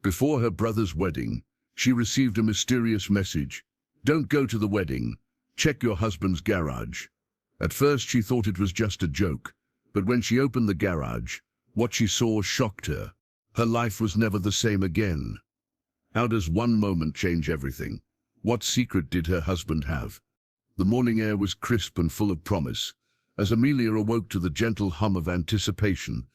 Before her brother's wedding, she received a mysterious message. "Don't go to the wedding. Check your husband's garage." At first she thought it was just a joke, but when she opened the garage, what she saw shocked her. Her life was never the same again. How does one moment change everything? What secret did her husband have? The morning air was crisp and full of promise, as Amelia awoke to the gentle hum of anticipation.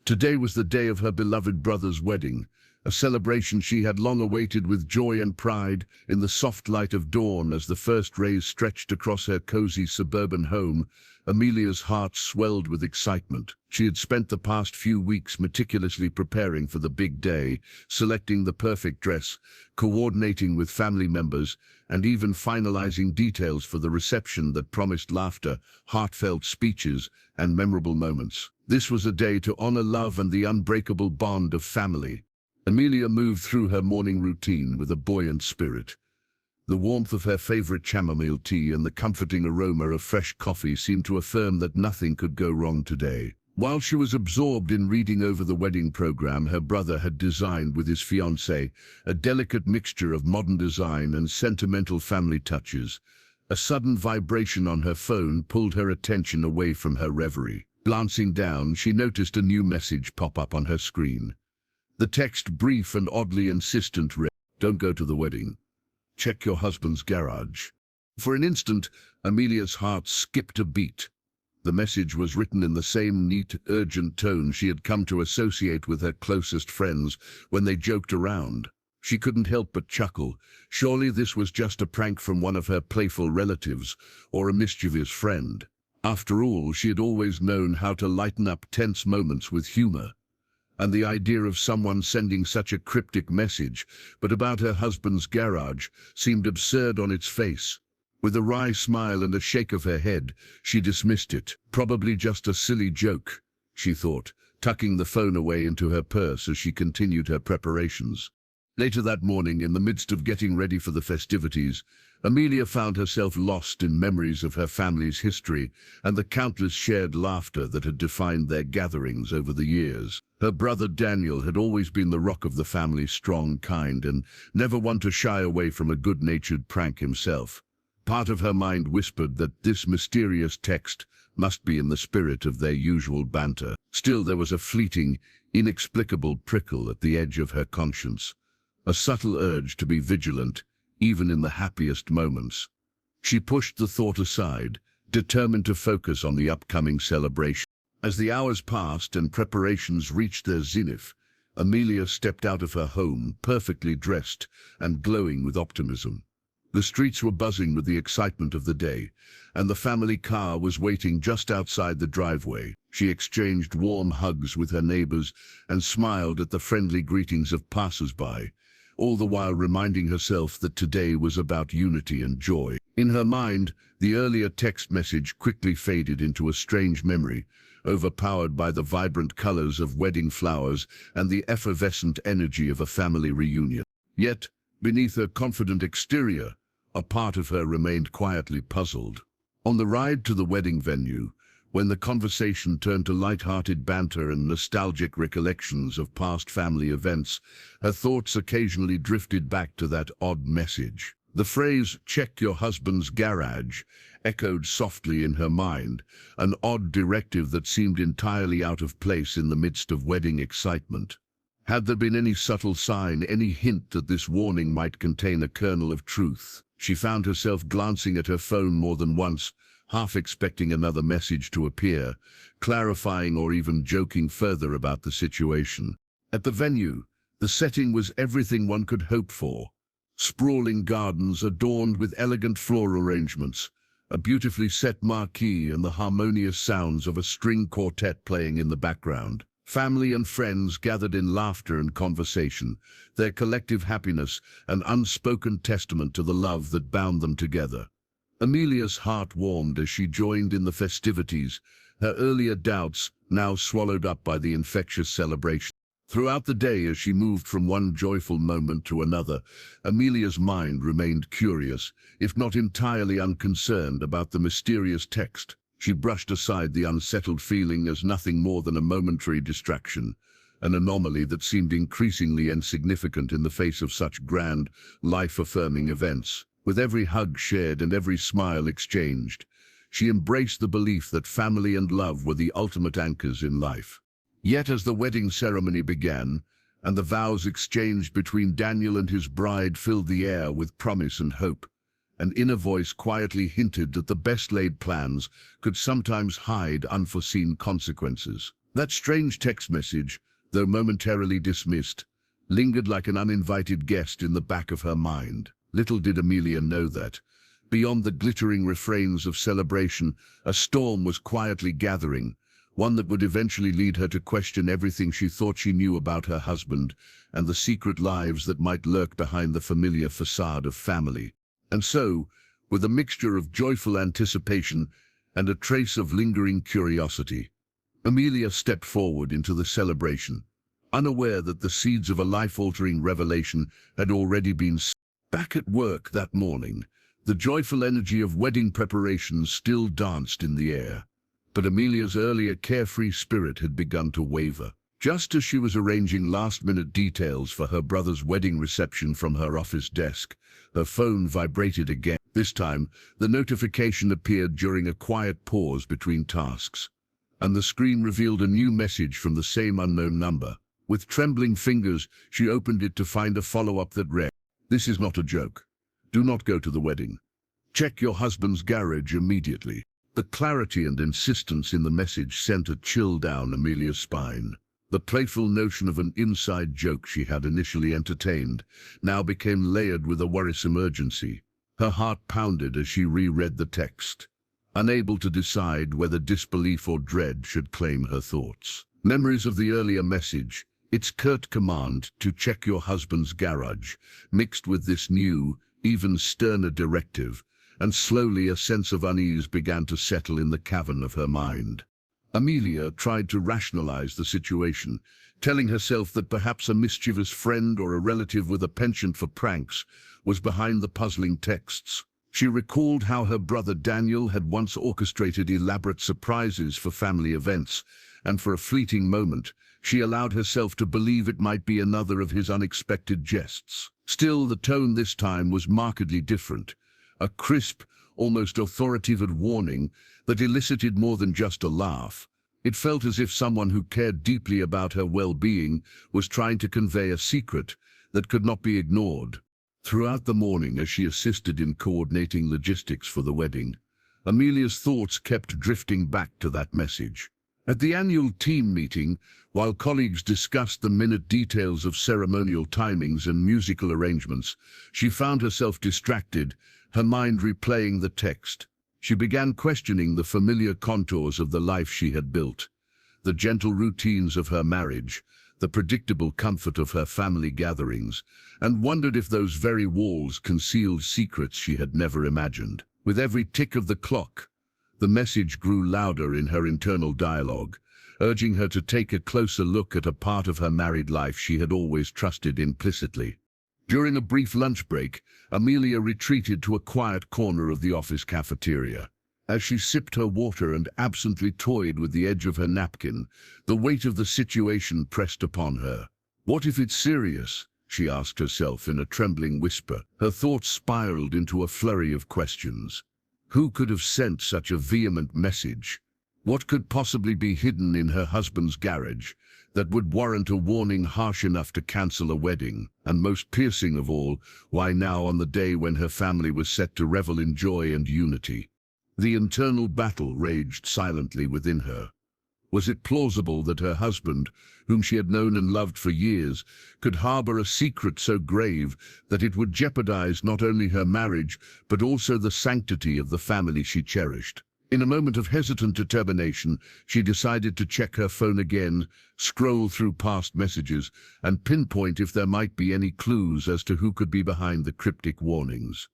Today was the day of her beloved brother's wedding, a celebration she had long awaited with joy and pride. In the soft light of dawn, as the first rays stretched across her cozy suburban home, Amelia's heart swelled with excitement. She had spent the past few weeks meticulously preparing for the big day, selecting the perfect dress, coordinating with family members, and even finalizing details for the reception that promised laughter, heartfelt speeches, and memorable moments. This was a day to honor love and the unbreakable bond of family. Amelia moved through her morning routine with a buoyant spirit. The warmth of her favorite chamomile tea and the comforting aroma of fresh coffee seemed to affirm that nothing could go wrong today. While she was absorbed in reading over the wedding program her brother had designed with his fiancée, a delicate mixture of modern design and sentimental family touches, a sudden vibration on her phone pulled her attention away from her reverie. Glancing down, she noticed a new message pop up on her screen. The text, brief and oddly insistent, read, "Don't go to the wedding. Check your husband's garage." For an instant, Amelia's heart skipped a beat. The message was written in the same neat, urgent tone she had come to associate with her closest friends when they joked around. She couldn't help but chuckle. Surely this was just a prank from one of her playful relatives or a mischievous friend. After all, she had always known how to lighten up tense moments with humor. And the idea of someone sending such a cryptic message, but about her husband's garage, seemed absurd on its face. With a wry smile and a shake of her head, she dismissed it. Probably just a silly joke, she thought, tucking the phone away into her purse as she continued her preparations. Later that morning, in the midst of getting ready for the festivities, Amelia found herself lost in memories of her family's history and the countless shared laughter that had defined their gatherings over the years. Her brother Daniel had always been the rock of the family, strong, kind, and never one to shy away from a good-natured prank himself. Part of her mind whispered that this mysterious text must be in the spirit of their usual banter. Still, there was a fleeting, inexplicable prickle at the edge of her conscience, a subtle urge to be vigilant, even in the happiest moments. She pushed the thought aside, determined to focus on the upcoming celebration. As the hours passed and preparations reached their zenith, Amelia stepped out of her home, perfectly dressed and glowing with optimism. The streets were buzzing with the excitement of the day, and the family car was waiting just outside the driveway. She exchanged warm hugs with her neighbors and smiled at the friendly greetings of passers-by, all the while reminding herself that today was about unity and joy. In her mind, the earlier text message quickly faded into a strange memory, overpowered by the vibrant colors of wedding flowers and the effervescent energy of a family reunion. Yet, beneath her confident exterior, a part of her remained quietly puzzled. On the ride to the wedding venue, when the conversation turned to light-hearted banter and nostalgic recollections of past family events, her thoughts occasionally drifted back to that odd message. The phrase, "check your husband's garage," echoed softly in her mind, an odd directive that seemed entirely out of place in the midst of wedding excitement. Had there been any subtle sign, any hint that this warning might contain a kernel of truth? She found herself glancing at her phone more than once, half expecting another message to appear, clarifying or even joking further about the situation. At the venue, the setting was everything one could hope for. Sprawling gardens adorned with elegant floral arrangements, a beautifully set marquee, and the harmonious sounds of a string quartet playing in the background. Family and friends gathered in laughter and conversation, their collective happiness an unspoken testament to the love that bound them together. Amelia's heart warmed as she joined in the festivities, her earlier doubts now swallowed up by the infectious celebration. Throughout the day, as she moved from one joyful moment to another, Amelia's mind remained curious, if not entirely unconcerned, about the mysterious text. She brushed aside the unsettled feeling as nothing more than a momentary distraction, an anomaly that seemed increasingly insignificant in the face of such grand, life-affirming events. With every hug shared and every smile exchanged, she embraced the belief that family and love were the ultimate anchors in life. Yet as the wedding ceremony began, and the vows exchanged between Daniel and his bride filled the air with promise and hope, an inner voice quietly hinted that the best-laid plans could sometimes hide unforeseen consequences. That strange text message, though momentarily dismissed, lingered like an uninvited guest in the back of her mind. Little did Amelia know that, beyond the glittering refrains of celebration, a storm was quietly gathering, one that would eventually lead her to question everything she thought she knew about her husband and the secret lives that might lurk behind the familiar facade of family. And so, with a mixture of joyful anticipation and a trace of lingering curiosity, Amelia stepped forward into the celebration, unaware that the seeds of a life-altering revelation had already been sown. Back at work that morning, the joyful energy of wedding preparations still danced in the air, but Amelia's earlier carefree spirit had begun to waver. Just as she was arranging last-minute details for her brother's wedding reception from her office desk, her phone vibrated again. This time, the notification appeared during a quiet pause between tasks, and the screen revealed a new message from the same unknown number. With trembling fingers, she opened it to find a follow-up that read, "This is not a joke. Do not go to the wedding. Check your husband's garage immediately." The clarity and insistence in the message sent a chill down Amelia's spine. The playful notion of an inside joke she had initially entertained now became layered with a worrisome urgency. Her heart pounded as she reread the text, unable to decide whether disbelief or dread should claim her thoughts. Memories of the earlier message, its curt command to check your husband's garage, mixed with this new, even sterner directive, and slowly a sense of unease began to settle in the cavern of her mind. Amelia tried to rationalize the situation, telling herself that perhaps a mischievous friend or a relative with a penchant for pranks was behind the puzzling texts. She recalled how her brother Daniel had once orchestrated elaborate surprises for family events, and for a fleeting moment, she allowed herself to believe it might be another of his unexpected jests. Still, the tone this time was markedly different, a crisp, almost authoritative warning that elicited more than just a laugh. It felt as if someone who cared deeply about her well-being was trying to convey a secret that could not be ignored. Throughout the morning, as she assisted in coordinating logistics for the wedding, Amelia's thoughts kept drifting back to that message. At the annual team meeting, while colleagues discussed the minute details of ceremonial timings and musical arrangements, she found herself distracted, her mind replaying the text. She began questioning the familiar contours of the life she had built, the gentle routines of her marriage, the predictable comfort of her family gatherings, and wondered if those very walls concealed secrets she had never imagined. With every tick of the clock, the message grew louder in her internal dialogue, urging her to take a closer look at a part of her married life she had always trusted implicitly. During a brief lunch break, Amelia retreated to a quiet corner of the office cafeteria. As she sipped her water and absently toyed with the edge of her napkin, the weight of the situation pressed upon her. "What if it's serious?" she asked herself in a trembling whisper. Her thoughts spiraled into a flurry of questions. Who could have sent such a vehement message? What could possibly be hidden in her husband's garage that would warrant a warning harsh enough to cancel a wedding? And most piercing of all, why now, on the day when her family was set to revel in joy and unity? The internal battle raged silently within her. Was it plausible that her husband, whom she had known and loved for years, could harbor a secret so grave that it would jeopardize not only her marriage, but also the sanctity of the family she cherished? In a moment of hesitant determination, she decided to check her phone again, scroll through past messages, and pinpoint if there might be any clues as to who could be behind the cryptic warnings.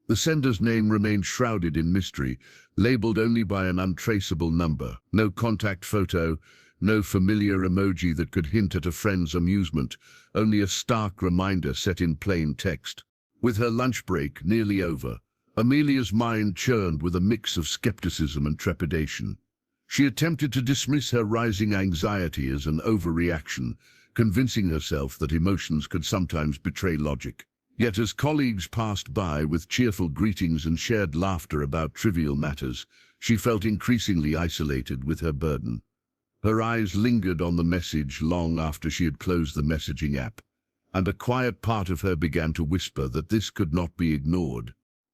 The sender's name remained shrouded in mystery, labeled only by an untraceable number. No contact photo, no familiar emoji that could hint at a friend's amusement, only a stark reminder set in plain text. With her lunch break nearly over, Amelia's mind churned with a mix of skepticism and trepidation. She attempted to dismiss her rising anxiety as an overreaction, convincing herself that emotions could sometimes betray logic. Yet as colleagues passed by with cheerful greetings and shared laughter about trivial matters, she felt increasingly isolated with her burden. Her eyes lingered on the message long after she had closed the messaging app, and a quiet part of her began to whisper that this could not be ignored.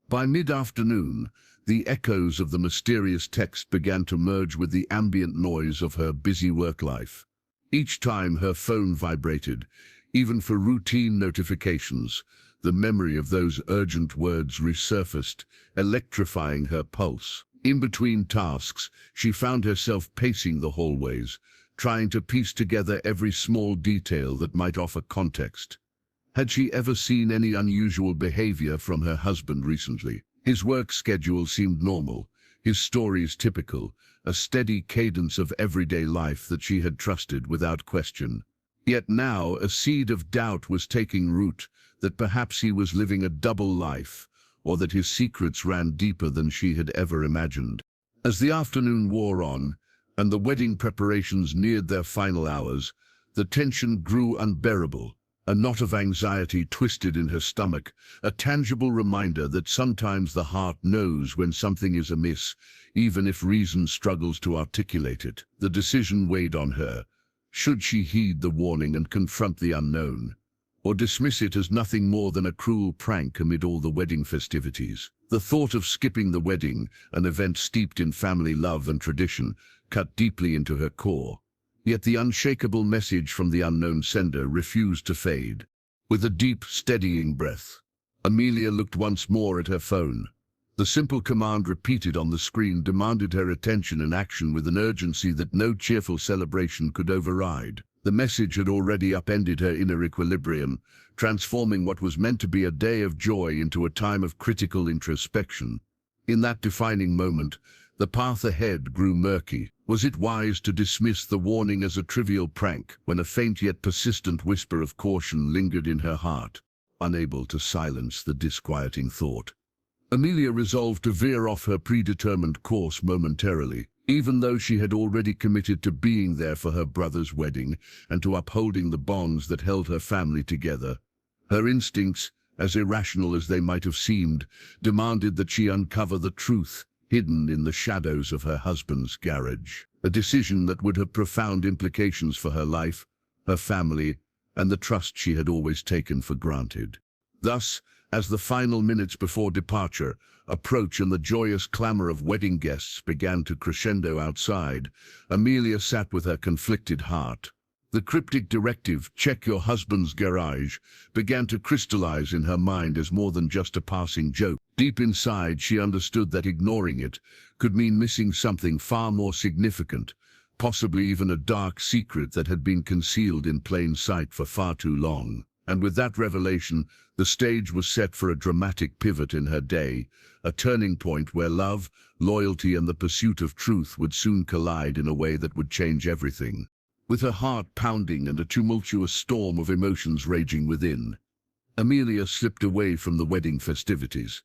By mid-afternoon, the echoes of the mysterious text began to merge with the ambient noise of her busy work life. Each time her phone vibrated, even for routine notifications, the memory of those urgent words resurfaced, electrifying her pulse. In between tasks, she found herself pacing the hallways, trying to piece together every small detail that might offer context. Had she ever seen any unusual behavior from her husband recently? His work schedule seemed normal, his stories typical, a steady cadence of everyday life that she had trusted without question. Yet now a seed of doubt was taking root, that perhaps he was living a double life, or that his secrets ran deeper than she had ever imagined. As the afternoon wore on, and the wedding preparations neared their final hours, the tension grew unbearable. A knot of anxiety twisted in her stomach, a tangible reminder that sometimes the heart knows when something is amiss, even if reason struggles to articulate it. The decision weighed on her. Should she heed the warning and confront the unknown, or dismiss it as nothing more than a cruel prank amid all the wedding festivities? The thought of skipping the wedding, an event steeped in family love and tradition, cut deeply into her core. Yet the unshakable message from the unknown sender refused to fade. With a deep, steadying breath, Amelia looked once more at her phone. The simple command repeated on the screen demanded her attention and action with an urgency that no cheerful celebration could override. The message had already upended her inner equilibrium, transforming what was meant to be a day of joy into a time of critical introspection. In that defining moment, the path ahead grew murky. Was it wise to dismiss the warning as a trivial prank when a faint yet persistent whisper of caution lingered in her heart, unable to silence the disquieting thought? Amelia resolved to veer off her predetermined course momentarily, even though she had already committed to being there for her brother's wedding and to upholding the bonds that held her family together. Her instincts, as irrational as they might have seemed, demanded that she uncover the truth hidden in the shadows of her husband's garage, a decision that would have profound implications for her life, her family, and the trust she had always taken for granted. Thus, as the final minutes before departure approached and the joyous clamor of wedding guests began to crescendo outside, Amelia sat with her conflicted heart. The cryptic directive, "Check your husband's garage," began to crystallize in her mind as more than just a passing joke. Deep inside, she understood that ignoring it could mean missing something far more significant, possibly even a dark secret that had been concealed in plain sight for far too long. And with that revelation, the stage was set for a dramatic pivot in her day, a turning point where love, loyalty, and the pursuit of truth would soon collide in a way that would change everything. With her heart pounding and a tumultuous storm of emotions raging within, Amelia slipped away from the wedding festivities.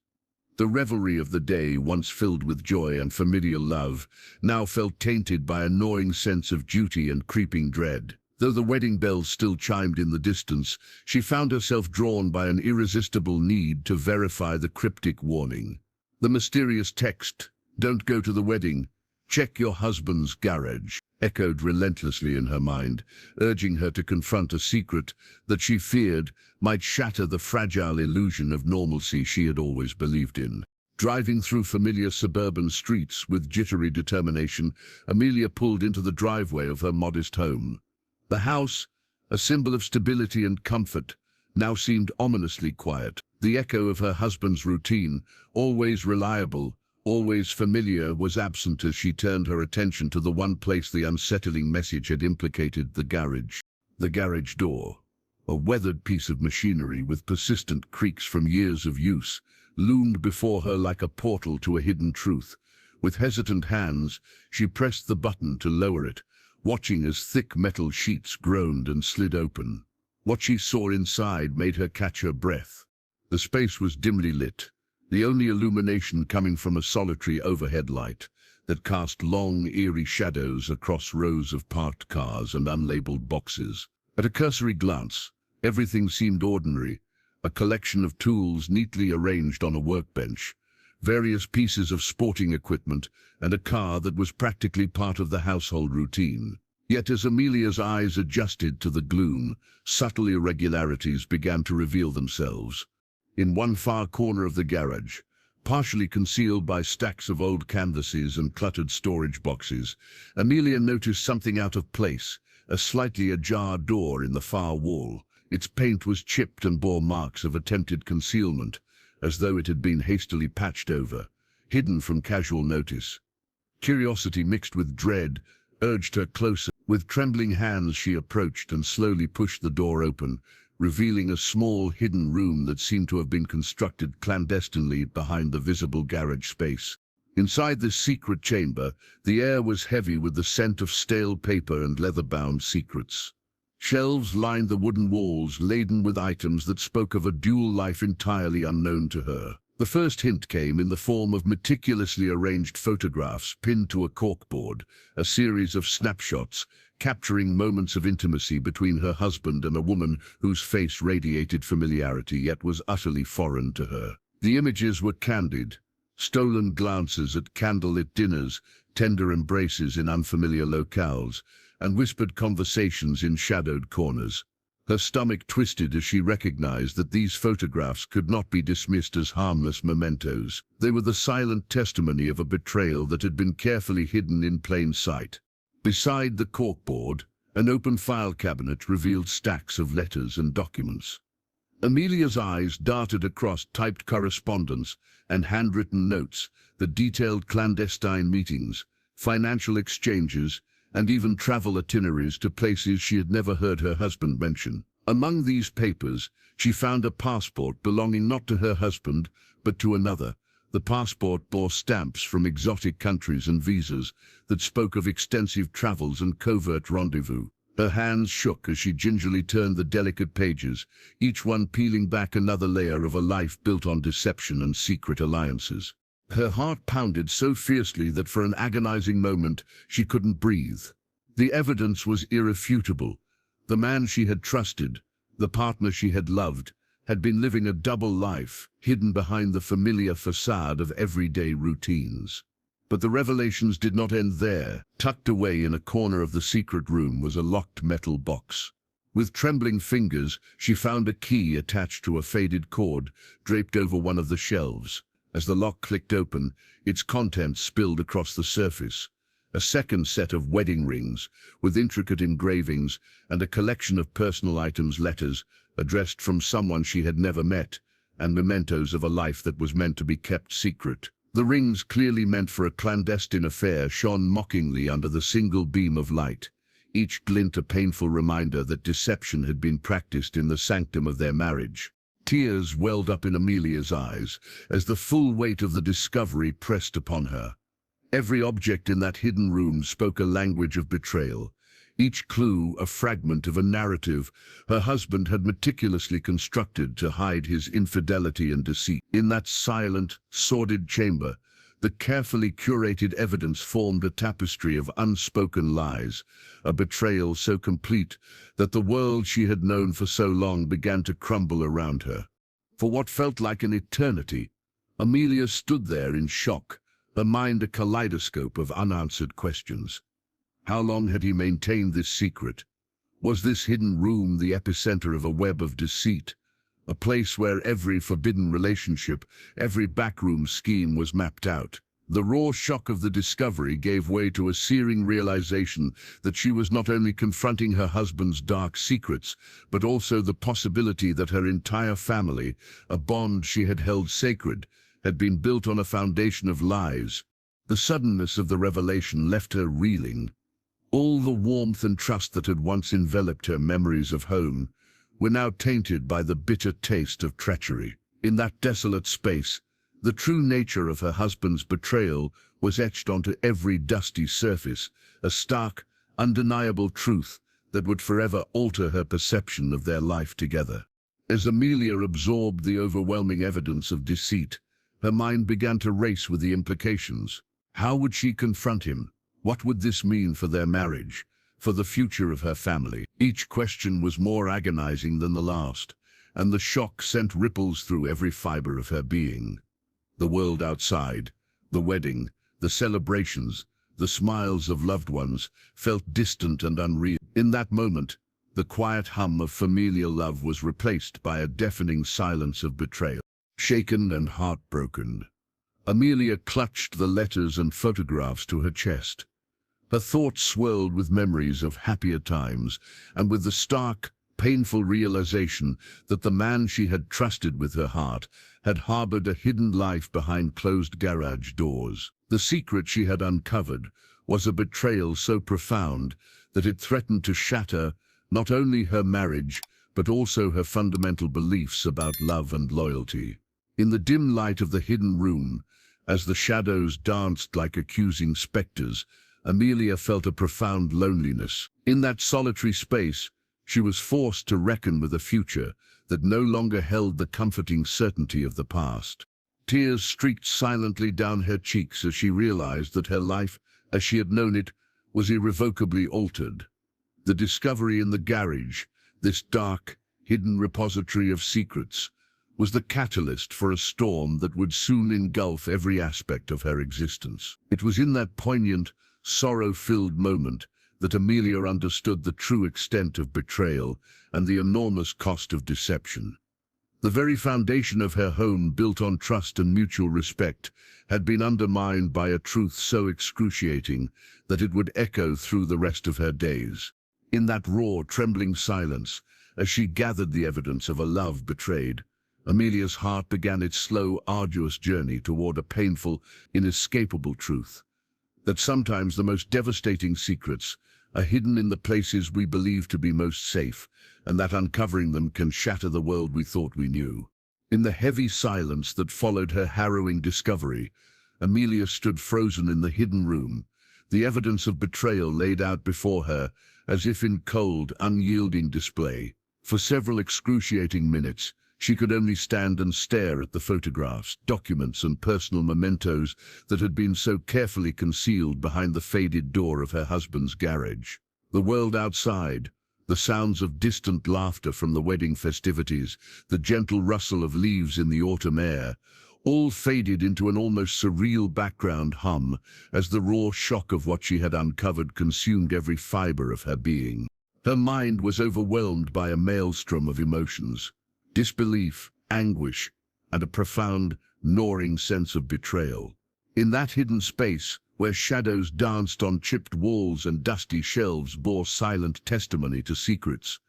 The revelry of the day, once filled with joy and familial love, now felt tainted by a gnawing sense of duty and creeping dread. Though the wedding bells still chimed in the distance, she found herself drawn by an irresistible need to verify the cryptic warning. The mysterious text, "Don't go to the wedding, check your husband's garage," echoed relentlessly in her mind, urging her to confront a secret that she feared might shatter the fragile illusion of normalcy she had always believed in. Driving through familiar suburban streets with jittery determination, Amelia pulled into the driveway of her modest home. The house, a symbol of stability and comfort, now seemed ominously quiet. The echo of her husband's routine, always reliable, always familiar, was absent as she turned her attention to the one place the unsettling message had implicated: the garage. The garage door, a weathered piece of machinery with persistent creaks from years of use, loomed before her like a portal to a hidden truth. With hesitant hands, she pressed the button to lower it, watching as thick metal sheets groaned and slid open. What she saw inside made her catch her breath. The space was dimly lit, the only illumination coming from a solitary overhead light, that cast long, eerie shadows across rows of parked cars and unlabeled boxes. At a cursory glance, everything seemed ordinary, a collection of tools neatly arranged on a workbench, various pieces of sporting equipment, and a car that was practically part of the household routine. Yet as Amelia's eyes adjusted to the gloom, subtle irregularities began to reveal themselves. In one far corner of the garage, partially concealed by stacks of old canvases and cluttered storage boxes, Amelia noticed something out of place, a slightly ajar door in the far wall. Its paint was chipped and bore marks of attempted concealment, as though it had been hastily patched over, hidden from casual notice. Curiosity mixed with dread urged her closer. With trembling hands she approached and slowly pushed the door open, revealing a small hidden room that seemed to have been constructed clandestinely behind the visible garage space. Inside this secret chamber, the air was heavy with the scent of stale paper and leather-bound secrets. Shelves lined the wooden walls, laden with items that spoke of a dual life entirely unknown to her. The first hint came in the form of meticulously arranged photographs pinned to a corkboard, a series of snapshots capturing moments of intimacy between her husband and a woman whose face radiated familiarity yet was utterly foreign to her. The images were candid, stolen glances at candlelit dinners, tender embraces in unfamiliar locales, and whispered conversations in shadowed corners. Her stomach twisted as she recognized that these photographs could not be dismissed as harmless mementos. They were the silent testimony of a betrayal that had been carefully hidden in plain sight. Beside the corkboard, an open file cabinet revealed stacks of letters and documents. Amelia's eyes darted across typed correspondence and handwritten notes that detailed clandestine meetings, financial exchanges, and even travel itineraries to places she had never heard her husband mention. Among these papers, she found a passport belonging not to her husband, but to another. The passport bore stamps from exotic countries and visas that spoke of extensive travels and covert rendezvous. Her hands shook as she gingerly turned the delicate pages, each one peeling back another layer of a life built on deception and secret alliances. Her heart pounded so fiercely that for an agonizing moment she couldn't breathe. The evidence was irrefutable. The man she had trusted, the partner she had loved, had been living a double life, hidden behind the familiar facade of everyday routines. But the revelations did not end there. Tucked away in a corner of the secret room was a locked metal box. With trembling fingers, she found a key attached to a faded cord draped over one of the shelves. As the lock clicked open, its contents spilled across the surface. A second set of wedding rings, with intricate engravings, and a collection of personal items, letters addressed from someone she had never met, and mementos of a life that was meant to be kept secret. The rings, clearly meant for a clandestine affair, shone mockingly under the single beam of light, each glint a painful reminder that deception had been practiced in the sanctum of their marriage. Tears welled up in Amelia's eyes as the full weight of the discovery pressed upon her. Every object in that hidden room spoke a language of betrayal, each clue a fragment of a narrative her husband had meticulously constructed to hide his infidelity and deceit. In that silent, sordid chamber, the carefully curated evidence formed a tapestry of unspoken lies, a betrayal so complete that the world she had known for so long began to crumble around her. For what felt like an eternity, Amelia stood there in shock, her mind a kaleidoscope of unanswered questions. How long had he maintained this secret? Was this hidden room the epicenter of a web of deceit, a place where every forbidden relationship, every backroom scheme was mapped out? The raw shock of the discovery gave way to a searing realization that she was not only confronting her husband's dark secrets, but also the possibility that her entire family, a bond she had held sacred, had been built on a foundation of lies. The suddenness of the revelation left her reeling. All the warmth and trust that had once enveloped her memories of home were now tainted by the bitter taste of treachery. In that desolate space, the true nature of her husband's betrayal was etched onto every dusty surface, a stark, undeniable truth that would forever alter her perception of their life together. As Amelia absorbed the overwhelming evidence of deceit, her mind began to race with the implications. How would she confront him? What would this mean for their marriage, for the future of her family? Each question was more agonizing than the last, and the shock sent ripples through every fiber of her being. The world outside, the wedding, the celebrations, the smiles of loved ones felt distant and unreal. In that moment, the quiet hum of familial love was replaced by a deafening silence of betrayal. Shaken and heartbroken, Amelia clutched the letters and photographs to her chest. Her thoughts swirled with memories of happier times, and with the stark, painful realization that the man she had trusted with her heart had harbored a hidden life behind closed garage doors. The secret she had uncovered was a betrayal so profound that it threatened to shatter not only her marriage, but also her fundamental beliefs about love and loyalty. In the dim light of the hidden room, as the shadows danced like accusing specters, Amelia felt a profound loneliness. In that solitary space, she was forced to reckon with a future that no longer held the comforting certainty of the past. Tears streaked silently down her cheeks as she realized that her life, as she had known it, was irrevocably altered. The discovery in the garage, this dark, hidden repository of secrets, was the catalyst for a storm that would soon engulf every aspect of her existence. It was in that poignant, sorrow-filled moment that Amelia understood the true extent of betrayal and the enormous cost of deception. The very foundation of her home, built on trust and mutual respect, had been undermined by a truth so excruciating that it would echo through the rest of her days. In that raw, trembling silence, as she gathered the evidence of a love betrayed, Amelia's heart began its slow, arduous journey toward a painful, inescapable truth: that sometimes the most devastating secrets are hidden in the places we believe to be most safe, and that uncovering them can shatter the world we thought we knew. In the heavy silence that followed her harrowing discovery, Amelia stood frozen in the hidden room, the evidence of betrayal laid out before her as if in cold, unyielding display. For several excruciating minutes, she could only stand and stare at the photographs, documents, and personal mementos that had been so carefully concealed behind the faded door of her husband's garage. The world outside, the sounds of distant laughter from the wedding festivities, the gentle rustle of leaves in the autumn air, all faded into an almost surreal background hum as the raw shock of what she had uncovered consumed every fiber of her being. Her mind was overwhelmed by a maelstrom of emotions: disbelief, anguish, and a profound, gnawing sense of betrayal. In that hidden space, where shadows danced on chipped walls and dusty shelves bore silent testimony to secrets,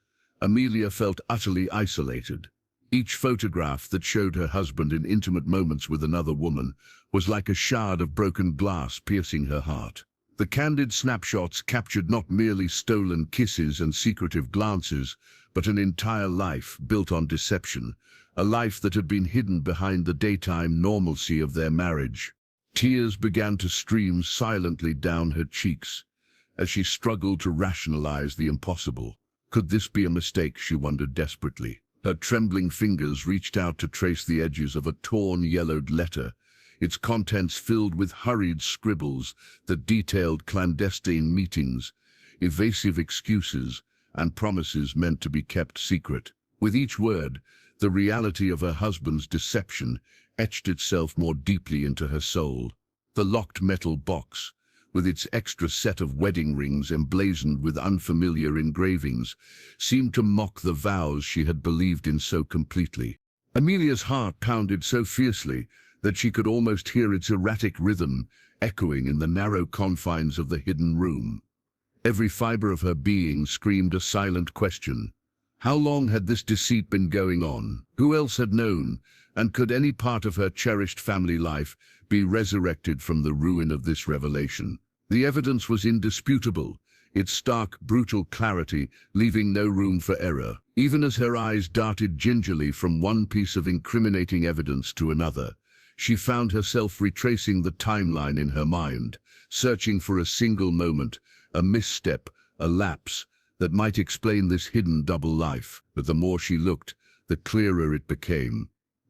Amelia felt utterly isolated. Each photograph that showed her husband in intimate moments with another woman was like a shard of broken glass piercing her heart. The candid snapshots captured not merely stolen kisses and secretive glances, but an entire life built on deception, a life that had been hidden behind the daytime normalcy of their marriage. Tears began to stream silently down her cheeks as she struggled to rationalize the impossible. Could this be a mistake, she wondered desperately. Her trembling fingers reached out to trace the edges of a torn, yellowed letter, its contents filled with hurried scribbles that detailed clandestine meetings, evasive excuses, and promises meant to be kept secret. With each word, the reality of her husband's deception etched itself more deeply into her soul. The locked metal box, with its extra set of wedding rings emblazoned with unfamiliar engravings, seemed to mock the vows she had believed in so completely. Amelia's heart pounded so fiercely that she could almost hear its erratic rhythm echoing in the narrow confines of the hidden room. Every fiber of her being screamed a silent question. How long had this deceit been going on? Who else had known? And could any part of her cherished family life be resurrected from the ruin of this revelation? The evidence was indisputable, its stark, brutal clarity leaving no room for error. Even as her eyes darted gingerly from one piece of incriminating evidence to another, she found herself retracing the timeline in her mind, searching for a single moment, a misstep, a lapse, that might explain this hidden double life. But the more she looked, the clearer it became.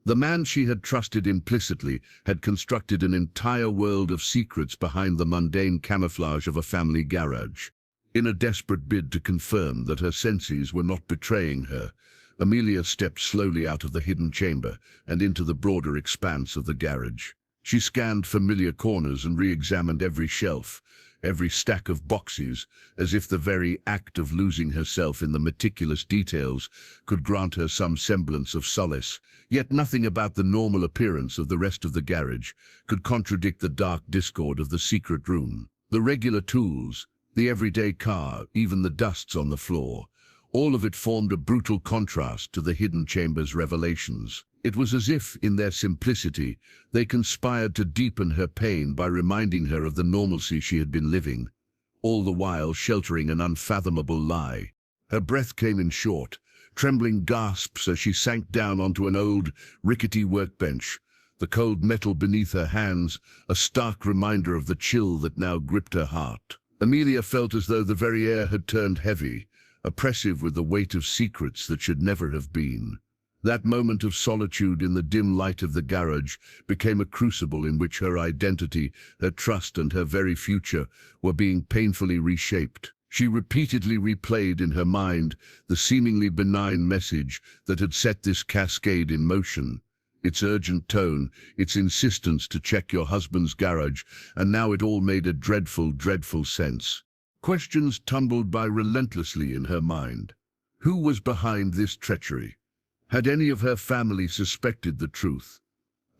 The man she had trusted implicitly had constructed an entire world of secrets behind the mundane camouflage of a family garage. In a desperate bid to confirm that her senses were not betraying her, Amelia stepped slowly out of the hidden chamber and into the broader expanse of the garage. She scanned familiar corners and re-examined every shelf, every stack of boxes, as if the very act of losing herself in the meticulous details could grant her some semblance of solace. Yet nothing about the normal appearance of the rest of the garage could contradict the dark discord of the secret room. The regular tools, the everyday car, even the dusts on the floor, all of it formed a brutal contrast to the hidden chamber's revelations. It was as if, in their simplicity, they conspired to deepen her pain by reminding her of the normalcy she had been living, all the while sheltering an unfathomable lie. Her breath came in short, trembling gasps as she sank down onto an old, rickety workbench, the cold metal beneath her hands a stark reminder of the chill that now gripped her heart. Amelia felt as though the very air had turned heavy, oppressive with the weight of secrets that should never have been. That moment of solitude in the dim light of the garage became a crucible in which her identity, her trust, and her very future were being painfully reshaped. She repeatedly replayed in her mind the seemingly benign message that had set this cascade in motion. Its urgent tone, its insistence to check your husband's garage, and now it all made a dreadful, dreadful sense. Questions tumbled by relentlessly in her mind. Who was behind this treachery? Had any of her family suspected the truth?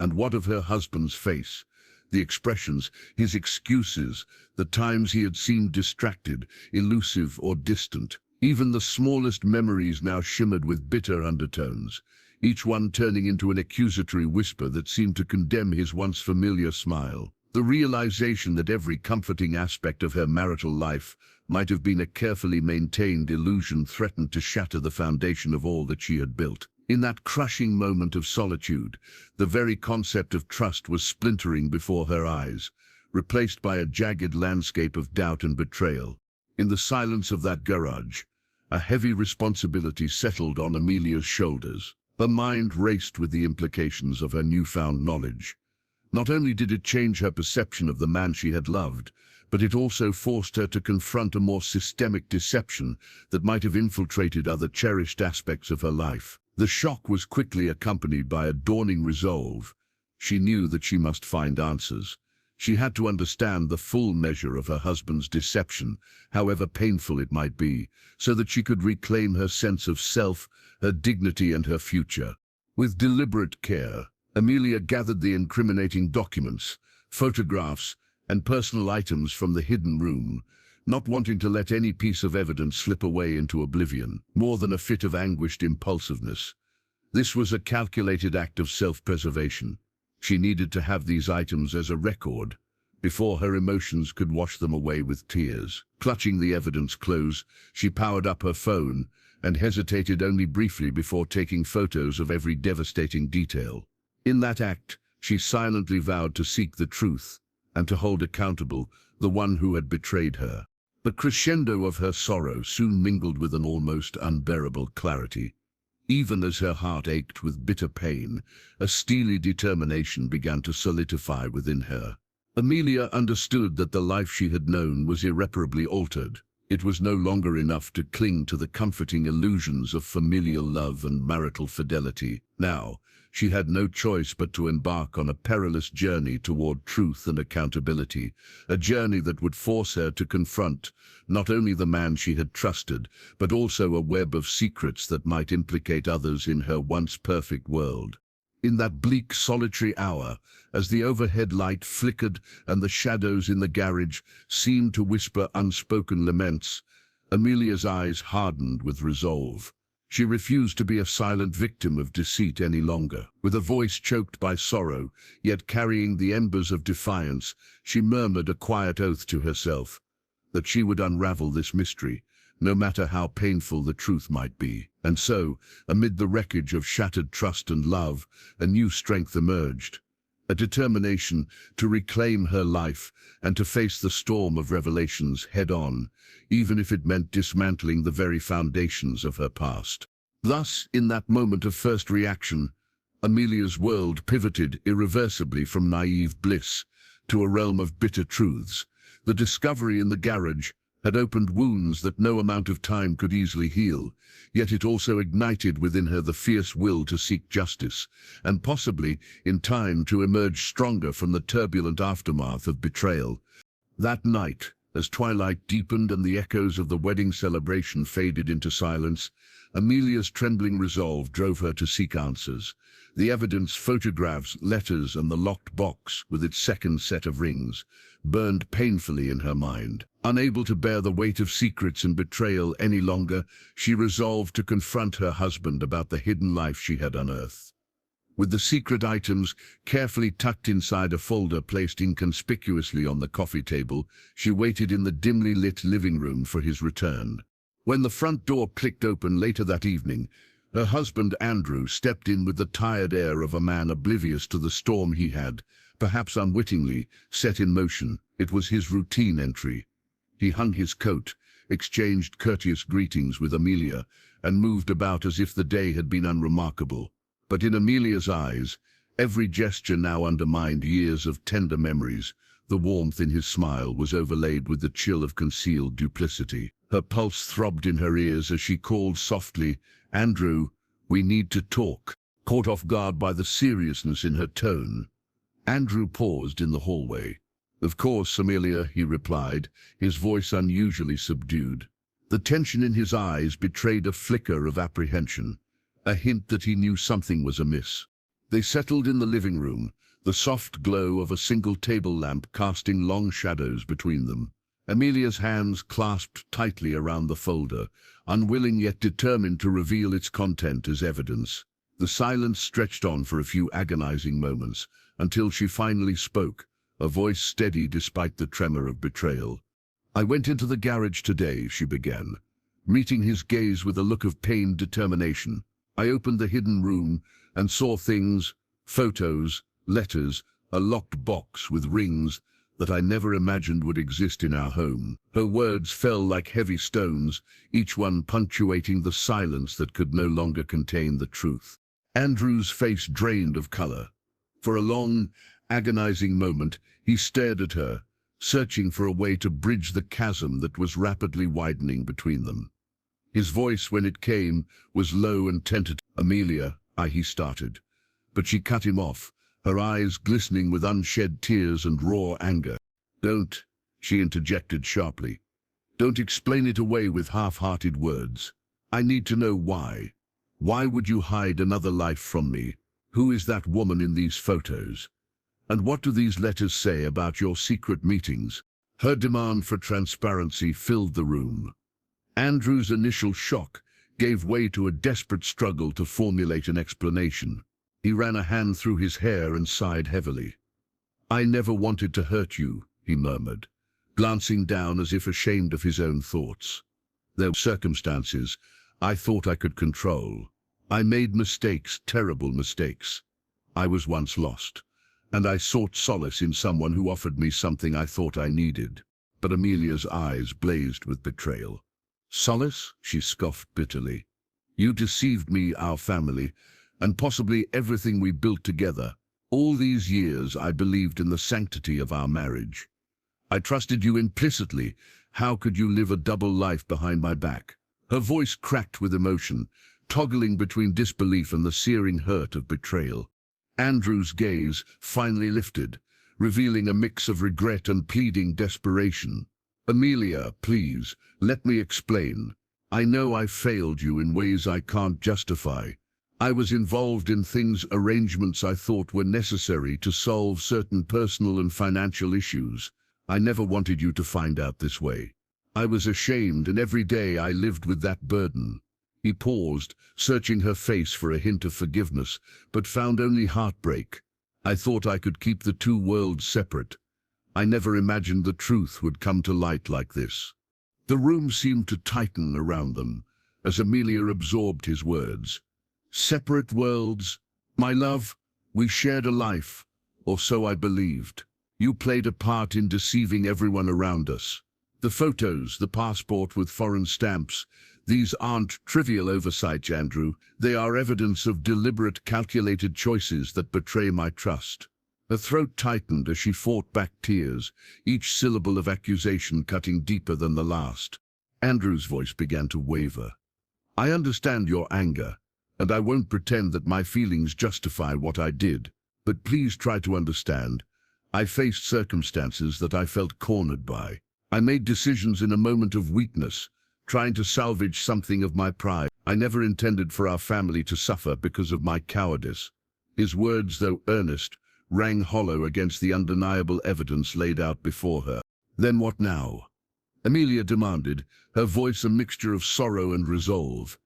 And what of her husband's face? The expressions, his excuses, the times he had seemed distracted, elusive or distant. Even the smallest memories now shimmered with bitter undertones, each one turning into an accusatory whisper that seemed to condemn his once familiar smile. The realization that every comforting aspect of her marital life might have been a carefully maintained illusion threatened to shatter the foundation of all that she had built. In that crushing moment of solitude, the very concept of trust was splintering before her eyes, replaced by a jagged landscape of doubt and betrayal. In the silence of that garage, a heavy responsibility settled on Amelia's shoulders. Her mind raced with the implications of her newfound knowledge. Not only did it change her perception of the man she had loved, but it also forced her to confront a more systemic deception that might have infiltrated other cherished aspects of her life. The shock was quickly accompanied by a dawning resolve. She knew that she must find answers. She had to understand the full measure of her husband's deception, however painful it might be, so that she could reclaim her sense of self, her dignity, and her future. With deliberate care, Amelia gathered the incriminating documents, photographs, and personal items from the hidden room, not wanting to let any piece of evidence slip away into oblivion. More than a fit of anguished impulsiveness, this was a calculated act of self-preservation. She needed to have these items as a record, before her emotions could wash them away with tears. Clutching the evidence close, she powered up her phone and hesitated only briefly before taking photos of every devastating detail. In that act, she silently vowed to seek the truth and to hold accountable the one who had betrayed her. The crescendo of her sorrow soon mingled with an almost unbearable clarity. Even as her heart ached with bitter pain, a steely determination began to solidify within her. Amelia understood that the life she had known was irreparably altered. It was no longer enough to cling to the comforting illusions of familial love and marital fidelity. Now, she had no choice but to embark on a perilous journey toward truth and accountability, a journey that would force her to confront not only the man she had trusted, but also a web of secrets that might implicate others in her once perfect world. In that bleak, solitary hour, as the overhead light flickered and the shadows in the garage seemed to whisper unspoken laments, Amelia's eyes hardened with resolve. She refused to be a silent victim of deceit any longer. With a voice choked by sorrow, yet carrying the embers of defiance, she murmured a quiet oath to herself that she would unravel this mystery, no matter how painful the truth might be. And so, amid the wreckage of shattered trust and love, a new strength emerged, a determination to reclaim her life and to face the storm of revelations head-on, even if it meant dismantling the very foundations of her past. Thus, in that moment of first reaction, Amelia's world pivoted irreversibly from naive bliss to a realm of bitter truths. The discovery in the garage had opened wounds that no amount of time could easily heal, yet it also ignited within her the fierce will to seek justice, and possibly, in time, to emerge stronger from the turbulent aftermath of betrayal. That night, as twilight deepened and the echoes of the wedding celebration faded into silence, Amelia's trembling resolve drove her to seek answers. The evidence, photographs, letters, and the locked box, with its second set of rings, burned painfully in her mind. Unable to bear the weight of secrets and betrayal any longer, she resolved to confront her husband about the hidden life she had unearthed. With the secret items carefully tucked inside a folder placed inconspicuously on the coffee table, she waited in the dimly lit living room for his return. When the front door clicked open later that evening, her husband Andrew stepped in with the tired air of a man oblivious to the storm he had, perhaps unwittingly, set in motion. It was his routine entry. He hung his coat, exchanged courteous greetings with Amelia, and moved about as if the day had been unremarkable. But in Amelia's eyes, every gesture now undermined years of tender memories. The warmth in his smile was overlaid with the chill of concealed duplicity. Her pulse throbbed in her ears as she called softly, "Andrew, we need to talk." Caught off guard by the seriousness in her tone, Andrew paused in the hallway. "Of course, Amelia," he replied, his voice unusually subdued. The tension in his eyes betrayed a flicker of apprehension, a hint that he knew something was amiss. They settled in the living room, the soft glow of a single table lamp casting long shadows between them. Amelia's hands clasped tightly around the folder, unwilling yet determined to reveal its content as evidence. The silence stretched on for a few agonizing moments, until she finally spoke, a voice steady despite the tremor of betrayal. "I went into the garage today," she began, meeting his gaze with a look of pained determination. "I opened the hidden room and saw things, photos, letters, a locked box with rings that I never imagined would exist in our home." Her words fell like heavy stones, each one punctuating the silence that could no longer contain the truth. Andrew's face drained of color. For a long, agonizing moment, he stared at her, searching for a way to bridge the chasm that was rapidly widening between them. His voice, when it came, was low and tentative. "Amelia," he started, but she cut him off, her eyes glistening with unshed tears and raw anger. "Don't," she interjected sharply. "Don't explain it away with half-hearted words. I need to know why. Why would you hide another life from me? Who is that woman in these photos? And what do these letters say about your secret meetings?" Her demand for transparency filled the room. Andrew's initial shock gave way to a desperate struggle to formulate an explanation. He ran a hand through his hair and sighed heavily. "I never wanted to hurt you," he murmured, glancing down as if ashamed of his own thoughts. "There were circumstances I thought I could control. I made mistakes, terrible mistakes. I was once lost, and I sought solace in someone who offered me something I thought I needed." But Amelia's eyes blazed with betrayal. "Solace?" she scoffed bitterly. "You deceived me, our family, and possibly everything we built together. All these years I believed in the sanctity of our marriage. I trusted you implicitly. How could you live a double life behind my back?" Her voice cracked with emotion, toggling between disbelief and the searing hurt of betrayal. Andrew's gaze finally lifted, revealing a mix of regret and pleading desperation. "Amelia, please, let me explain. I know I failed you in ways I can't justify. I was involved in arrangements I thought were necessary to solve certain personal and financial issues. I never wanted you to find out this way. I was ashamed, and every day I lived with that burden." He paused, searching her face for a hint of forgiveness, but found only heartbreak. "I thought I could keep the two worlds separate. I never imagined the truth would come to light like this." The room seemed to tighten around them as Amelia absorbed his words. "Separate worlds? My love, we shared a life, or so I believed. You played a part in deceiving everyone around us. The photos, the passport with foreign stamps, These aren't trivial oversights, Andrew. They are evidence of deliberate, calculated choices that betray my trust. Her throat tightened as she fought back tears, each syllable of accusation cutting deeper than the last. Andrew's voice began to waver. I understand your anger, and I won't pretend that my feelings justify what I did. But please try to understand. I faced circumstances that I felt cornered by. I made decisions in a moment of weakness, trying to salvage something of my pride. I never intended for our family to suffer because of my cowardice. His words, though earnest, rang hollow against the undeniable evidence laid out before her. Then what now? Amelia demanded, her voice a mixture of sorrow and resolve.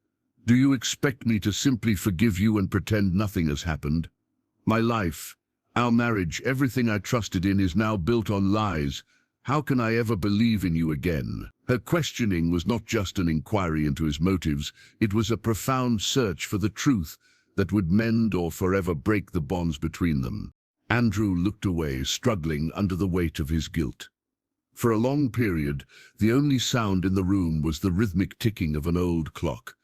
Do you expect me to simply forgive you and pretend nothing has happened? My life, our marriage, everything I trusted in is now built on lies. How can I ever believe in you again? Her questioning was not just an inquiry into his motives, it was a profound search for the truth that would mend or forever break the bonds between them. Andrew looked away, struggling under the weight of his guilt. For a long period, the only sound in the room was the rhythmic ticking of an old clock,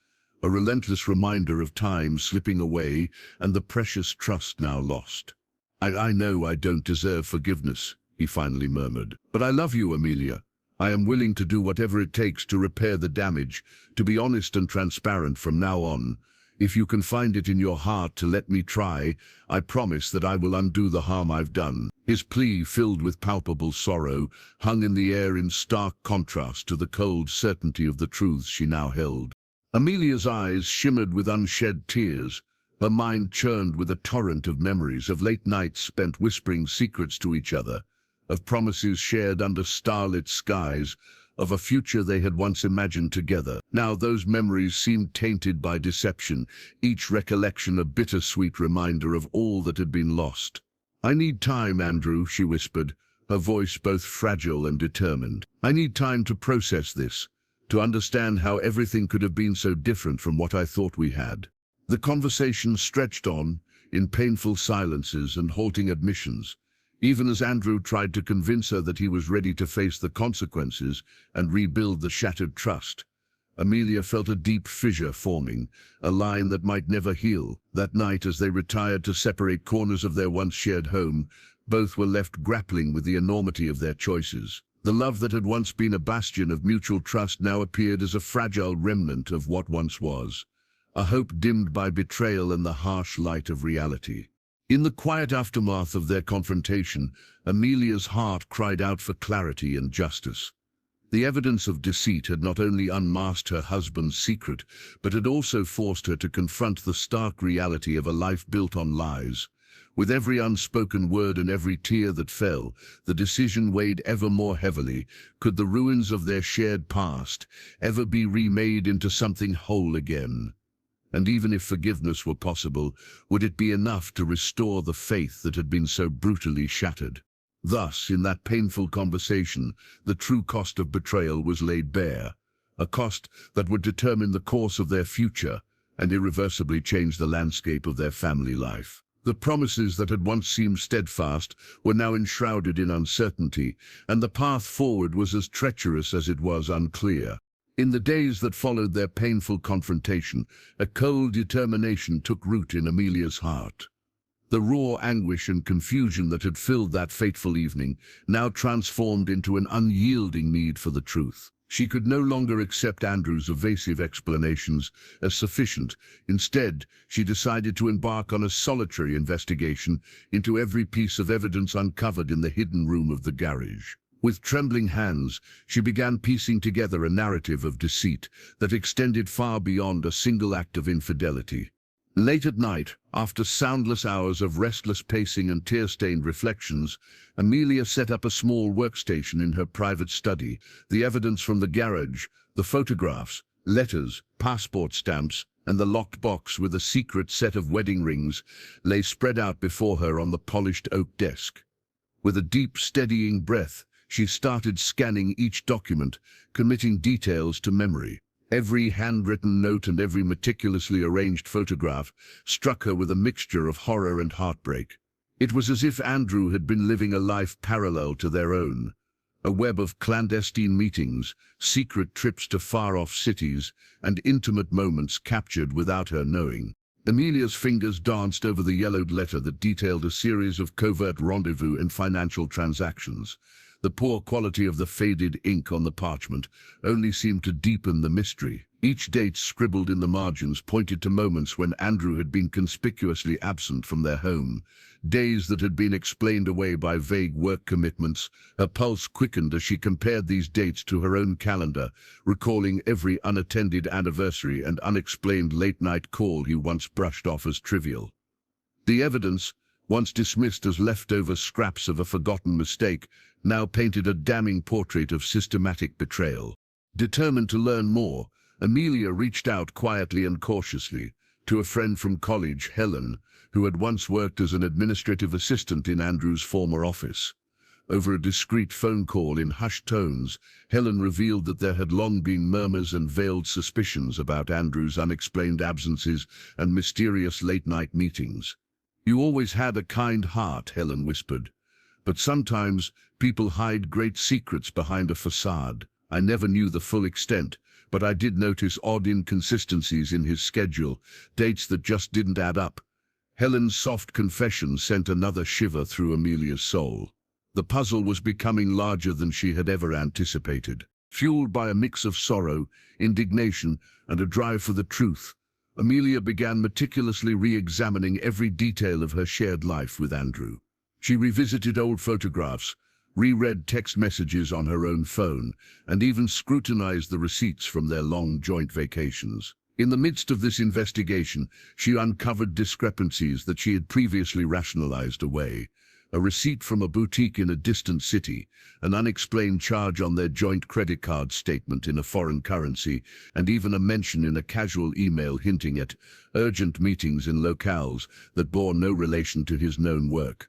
a relentless reminder of time slipping away and the precious trust now lost. I know I don't deserve forgiveness, he finally murmured. But I love you, Amelia. I am willing to do whatever it takes to repair the damage, to be honest and transparent from now on. If you can find it in your heart to let me try, I promise that I will undo the harm I've done. His plea, filled with palpable sorrow, hung in the air in stark contrast to the cold certainty of the truths she now held. Amelia's eyes shimmered with unshed tears. Her mind churned with a torrent of memories of late nights spent whispering secrets to each other, of promises shared under starlit skies, of a future they had once imagined together. Now those memories seemed tainted by deception, each recollection a bittersweet reminder of all that had been lost. I need time, Andrew, she whispered, her voice both fragile and determined. I need time to process this, to understand how everything could have been so different from what I thought we had. The conversation stretched on, in painful silences and halting admissions, even as Andrew tried to convince her that he was ready to face the consequences and rebuild the shattered trust. Amelia felt a deep fissure forming, a line that might never heal. That night, as they retired to separate corners of their once shared home, both were left grappling with the enormity of their choices. The love that had once been a bastion of mutual trust now appeared as a fragile remnant of what once was, a hope dimmed by betrayal and the harsh light of reality. In the quiet aftermath of their confrontation, Amelia's heart cried out for clarity and justice. The evidence of deceit had not only unmasked her husband's secret, but had also forced her to confront the stark reality of a life built on lies. With every unspoken word and every tear that fell, the decision weighed ever more heavily. Could the ruins of their shared past ever be remade into something whole again? And even if forgiveness were possible, would it be enough to restore the faith that had been so brutally shattered? Thus, in that painful conversation, the true cost of betrayal was laid bare, a cost that would determine the course of their future and irreversibly change the landscape of their family life. The promises that had once seemed steadfast were now enshrouded in uncertainty, and the path forward was as treacherous as it was unclear. In the days that followed their painful confrontation, a cold determination took root in Amelia's heart. The raw anguish and confusion that had filled that fateful evening now transformed into an unyielding need for the truth. She could no longer accept Andrew's evasive explanations as sufficient. Instead, she decided to embark on a solitary investigation into every piece of evidence uncovered in the hidden room of the garage. With trembling hands, she began piecing together a narrative of deceit that extended far beyond a single act of infidelity. Late at night, after soundless hours of restless pacing and tear-stained reflections, Amelia set up a small workstation in her private study. The evidence from the garage, the photographs, letters, passport stamps, and the locked box with a secret set of wedding rings lay spread out before her on the polished oak desk. With a deep, steadying breath, she started scanning each document, committing details to memory. Every handwritten note and every meticulously arranged photograph struck her with a mixture of horror and heartbreak. It was as if Andrew had been living a life parallel to their own, A web of clandestine meetings, secret trips to far-off cities, and intimate moments captured without her knowing. Amelia's fingers danced over the yellowed letter that detailed a series of covert rendezvous and financial transactions. The poor quality of the faded ink on the parchment only seemed to deepen the mystery. Each date scribbled in the margins pointed to moments when Andrew had been conspicuously absent from their home, days that had been explained away by vague work commitments. Her pulse quickened as she compared these dates to her own calendar, recalling every unattended anniversary and unexplained late-night call he once brushed off as trivial. The evidence, once dismissed as leftover scraps of a forgotten mistake, now painted a damning portrait of systematic betrayal. Determined to learn more, Amelia reached out quietly and cautiously to a friend from college, Helen, who had once worked as an administrative assistant in Andrew's former office. Over a discreet phone call in hushed tones, Helen revealed that there had long been murmurs and veiled suspicions about Andrew's unexplained absences and mysterious late-night meetings. "You always had a kind heart," Helen whispered. "But sometimes people hide great secrets behind a facade. I never knew the full extent, but I did notice odd inconsistencies in his schedule, dates that just didn't add up." Helen's soft confession sent another shiver through Amelia's soul. The puzzle was becoming larger than she had ever anticipated. Fueled by a mix of sorrow, indignation, and a drive for the truth, Amelia began meticulously re-examining every detail of her shared life with Andrew. She revisited old photographs, reread text messages on her own phone, and even scrutinized the receipts from their long joint vacations. In the midst of this investigation, she uncovered discrepancies that she had previously rationalized away. A receipt from a boutique in a distant city, an unexplained charge on their joint credit card statement in a foreign currency, and even a mention in a casual email hinting at urgent meetings in locales that bore no relation to his known work.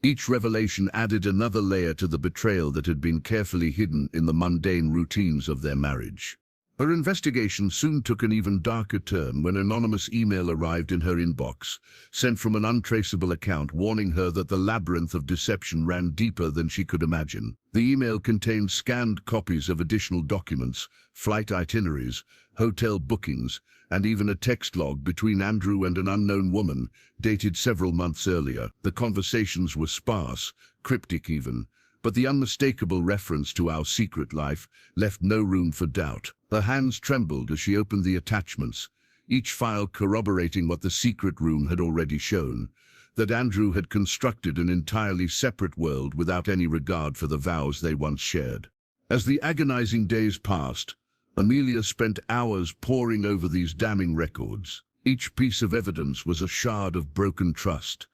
Each revelation added another layer to the betrayal that had been carefully hidden in the mundane routines of their marriage. Her investigation soon took an even darker turn when an anonymous email arrived in her inbox, sent from an untraceable account warning her that the labyrinth of deception ran deeper than she could imagine. The email contained scanned copies of additional documents, flight itineraries, hotel bookings, and even a text log between Andrew and an unknown woman, dated several months earlier. The conversations were sparse, cryptic even, but the unmistakable reference to our secret life left no room for doubt. Her hands trembled as she opened the attachments, each file corroborating what the secret room had already shown, that Andrew had constructed an entirely separate world without any regard for the vows they once shared. As the agonizing days passed, Amelia spent hours poring over these damning records. Each piece of evidence was a shard of broken trust,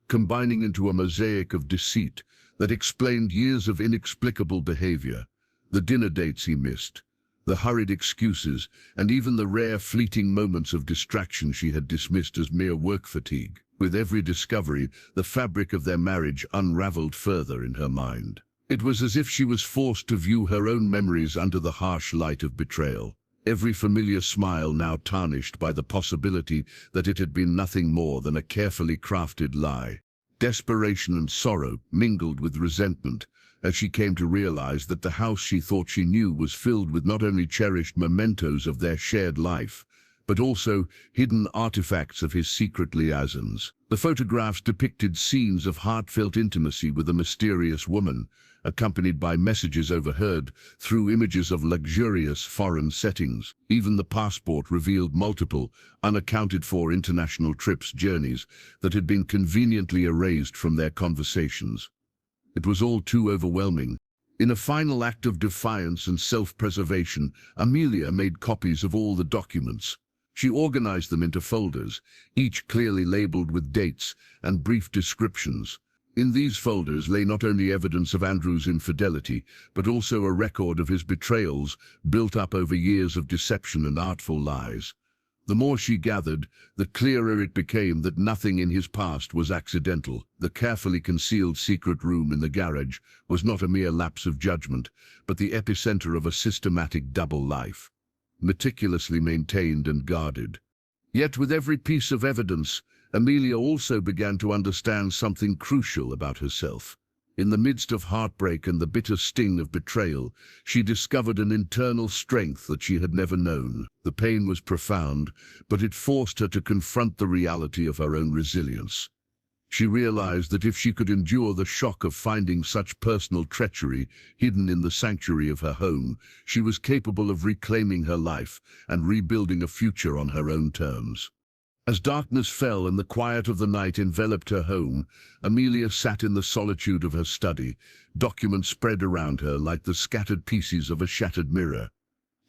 combining into a mosaic of deceit that explained years of inexplicable behavior, the dinner dates he missed, the hurried excuses, and even the rare fleeting moments of distraction she had dismissed as mere work fatigue. With every discovery, the fabric of their marriage unraveled further in her mind. It was as if she was forced to view her own memories under the harsh light of betrayal, every familiar smile now tarnished by the possibility that it had been nothing more than a carefully crafted lie. Desperation and sorrow mingled with resentment as she came to realize that the house she thought she knew was filled with not only cherished mementos of their shared life, but also hidden artifacts of his secret liaisons. The photographs depicted scenes of heartfelt intimacy with a mysterious woman, accompanied by messages overheard through images of luxurious foreign settings. Even the passport revealed multiple, unaccounted-for international journeys that had been conveniently erased from their conversations. It was all too overwhelming. In a final act of defiance and self-preservation, Amelia made copies of all the documents. She organized them into folders, each clearly labeled with dates and brief descriptions. In these folders lay not only evidence of Andrew's infidelity, but also a record of his betrayals built up over years of deception and artful lies. The more she gathered, the clearer it became that nothing in his past was accidental. The carefully concealed secret room in the garage was not a mere lapse of judgment, but the epicenter of a systematic double life, meticulously maintained and guarded. Yet with every piece of evidence, Amelia also began to understand something crucial about herself. In the midst of heartbreak and the bitter sting of betrayal, she discovered an internal strength that she had never known. The pain was profound, but it forced her to confront the reality of her own resilience. She realized that if she could endure the shock of finding such personal treachery hidden in the sanctuary of her home, she was capable of reclaiming her life and rebuilding a future on her own terms. As darkness fell and the quiet of the night enveloped her home, Amelia sat in the solitude of her study, documents spread around her like the scattered pieces of a shattered mirror.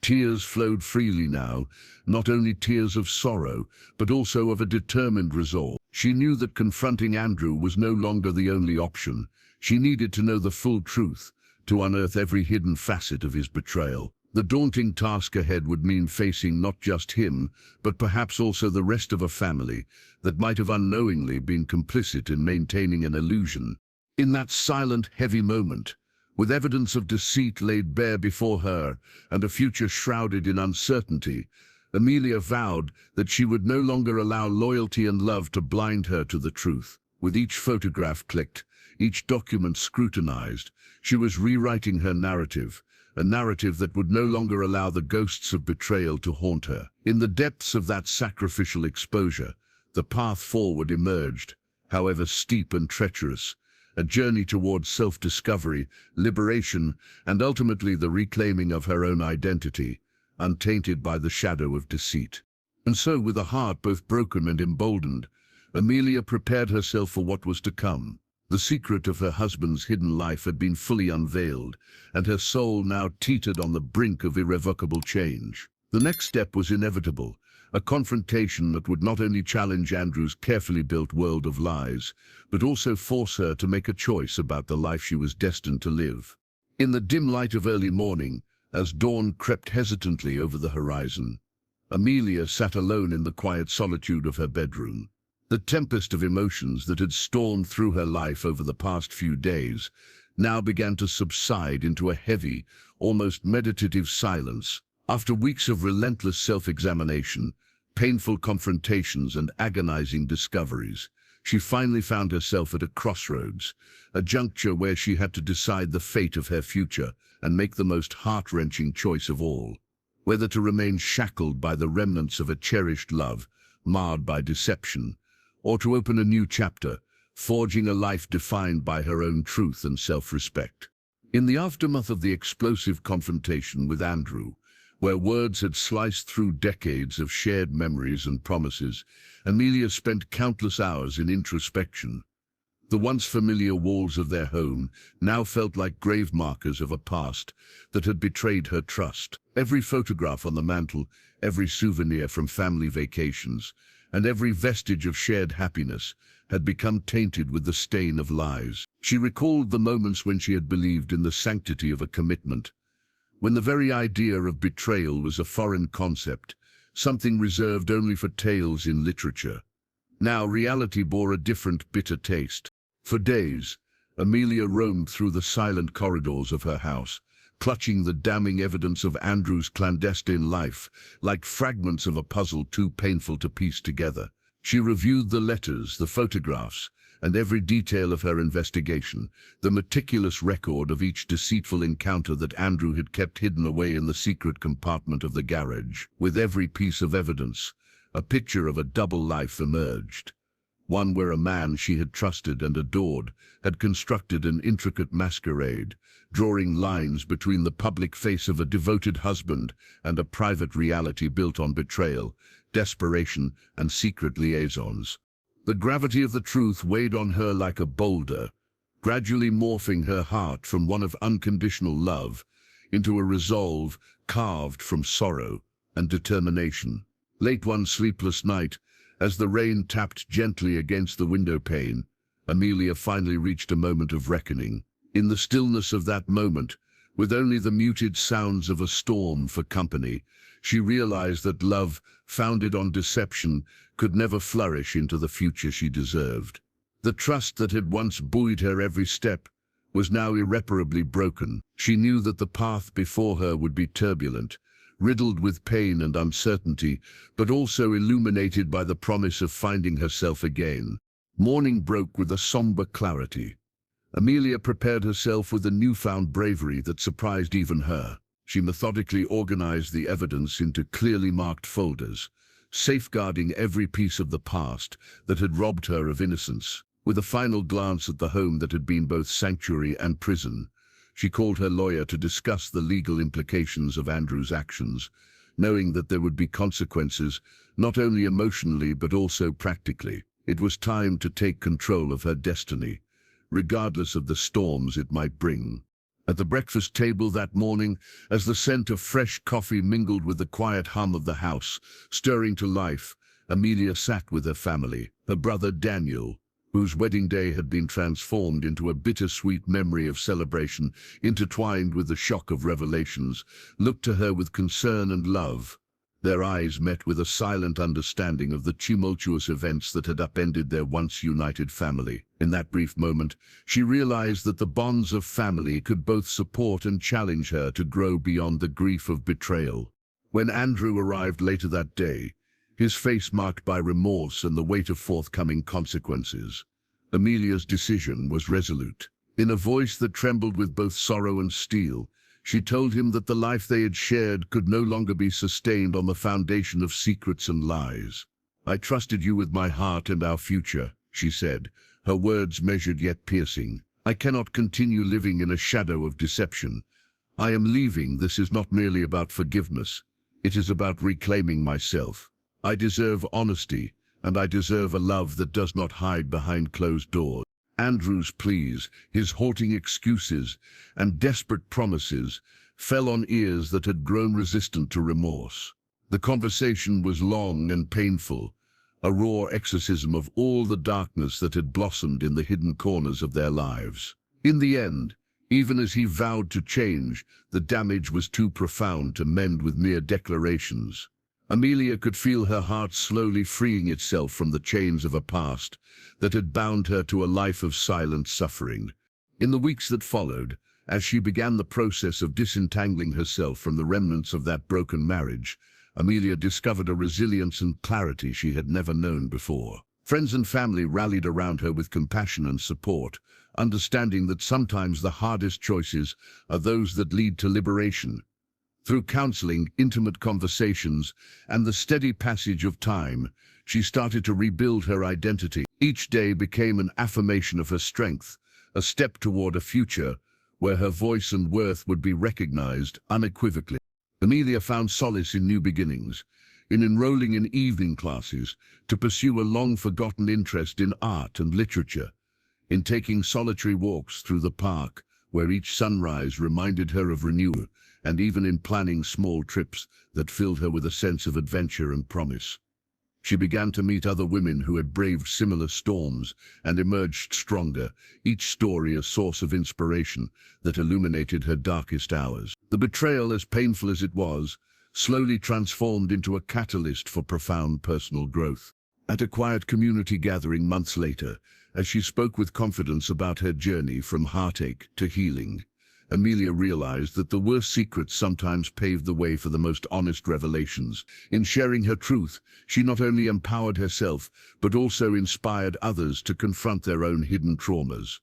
Tears flowed freely now, not only tears of sorrow, but also of a determined resolve. She knew that confronting Andrew was no longer the only option. She needed to know the full truth, to unearth every hidden facet of his betrayal. The daunting task ahead would mean facing not just him, but perhaps also the rest of a family that might have unknowingly been complicit in maintaining an illusion. In that silent, heavy moment, with evidence of deceit laid bare before her and a future shrouded in uncertainty, Amelia vowed that she would no longer allow loyalty and love to blind her to the truth. With each photograph clicked, each document scrutinized, she was rewriting her narrative, a narrative that would no longer allow the ghosts of betrayal to haunt her. In the depths of that sacrificial exposure, the path forward emerged, however steep and treacherous, a journey towards self-discovery, liberation, and ultimately the reclaiming of her own identity, untainted by the shadow of deceit. And so, with a heart both broken and emboldened, Amelia prepared herself for what was to come. The secret of her husband's hidden life had been fully unveiled, and her soul now teetered on the brink of irrevocable change. The next step was inevitable, a confrontation that would not only challenge Andrew's carefully built world of lies, but also force her to make a choice about the life she was destined to live. In the dim light of early morning, as dawn crept hesitantly over the horizon, Amelia sat alone in the quiet solitude of her bedroom. The tempest of emotions that had stormed through her life over the past few days now began to subside into a heavy, almost meditative silence. After weeks of relentless self-examination, painful confrontations and agonizing discoveries, she finally found herself at a crossroads, a juncture where she had to decide the fate of her future and make the most heart-wrenching choice of all. Whether to remain shackled by the remnants of a cherished love, marred by deception, or to open a new chapter, forging a life defined by her own truth and self-respect. In the aftermath of the explosive confrontation with Andrew, where words had sliced through decades of shared memories and promises, Amelia spent countless hours in introspection. The once familiar walls of their home now felt like grave markers of a past that had betrayed her trust. Every photograph on the mantel, every souvenir from family vacations, and every vestige of shared happiness had become tainted with the stain of lies. She recalled the moments when she had believed in the sanctity of a commitment, when the very idea of betrayal was a foreign concept, something reserved only for tales in literature. Now reality bore a different, bitter taste. For days, Amelia roamed through the silent corridors of her house, clutching the damning evidence of Andrew's clandestine life, like fragments of a puzzle too painful to piece together. She reviewed the letters, the photographs, and every detail of her investigation, the meticulous record of each deceitful encounter that Andrew had kept hidden away in the secret compartment of the garage. With every piece of evidence, a picture of a double life emerged. One where a man she had trusted and adored had constructed an intricate masquerade, drawing lines between the public face of a devoted husband and a private reality built on betrayal, desperation, and secret liaisons. The gravity of the truth weighed on her like a boulder, gradually morphing her heart from one of unconditional love into a resolve carved from sorrow and determination. Late one sleepless night, as the rain tapped gently against the window pane, Amelia finally reached a moment of reckoning. In the stillness of that moment, with only the muted sounds of a storm for company, she realized that love, founded on deception, could never flourish into the future she deserved. The trust that had once buoyed her every step was now irreparably broken. She knew that the path before her would be turbulent, riddled with pain and uncertainty, but also illuminated by the promise of finding herself again. Morning broke with a somber clarity. Amelia prepared herself with a newfound bravery that surprised even her. She methodically organized the evidence into clearly marked folders, safeguarding every piece of the past that had robbed her of innocence. With a final glance at the home that had been both sanctuary and prison, she called her lawyer to discuss the legal implications of Andrew's actions, knowing that there would be consequences, not only emotionally but also practically. It was time to take control of her destiny, regardless of the storms it might bring. At the breakfast table that morning, as the scent of fresh coffee mingled with the quiet hum of the house, stirring to life, Amelia sat with her family. Her brother Daniel, whose wedding day had been transformed into a bittersweet memory of celebration, intertwined with the shock of revelations, looked to her with concern and love. Their eyes met with a silent understanding of the tumultuous events that had upended their once united family. In that brief moment, she realized that the bonds of family could both support and challenge her to grow beyond the grief of betrayal. When Andrew arrived later that day, his face marked by remorse and the weight of forthcoming consequences, Amelia's decision was resolute. In a voice that trembled with both sorrow and steel, she told him that the life they had shared could no longer be sustained on the foundation of secrets and lies. "I trusted you with my heart and our future," she said, her words measured yet piercing. "I cannot continue living in a shadow of deception. I am leaving. This is not merely about forgiveness. It is about reclaiming myself. I deserve honesty, and I deserve a love that does not hide behind closed doors." Andrew's pleas, his haunting excuses, and desperate promises fell on ears that had grown resistant to remorse. The conversation was long and painful, a raw exorcism of all the darkness that had blossomed in the hidden corners of their lives. In the end, even as he vowed to change, the damage was too profound to mend with mere declarations. Amelia could feel her heart slowly freeing itself from the chains of a past that had bound her to a life of silent suffering. In the weeks that followed, as she began the process of disentangling herself from the remnants of that broken marriage, Amelia discovered a resilience and clarity she had never known before. Friends and family rallied around her with compassion and support, understanding that sometimes the hardest choices are those that lead to liberation. Through counseling, intimate conversations, and the steady passage of time, she started to rebuild her identity. Each day became an affirmation of her strength, a step toward a future where her voice and worth would be recognized unequivocally. Amelia found solace in new beginnings, in enrolling in evening classes to pursue a long-forgotten interest in art and literature, in taking solitary walks through the park where each sunrise reminded her of renewal, and even in planning small trips that filled her with a sense of adventure and promise. She began to meet other women who had braved similar storms and emerged stronger, each story a source of inspiration that illuminated her darkest hours. The betrayal, as painful as it was, slowly transformed into a catalyst for profound personal growth. At a quiet community gathering months later, as she spoke with confidence about her journey from heartache to healing, Amelia realized that the worst secrets sometimes paved the way for the most honest revelations. In sharing her truth, she not only empowered herself, but also inspired others to confront their own hidden traumas.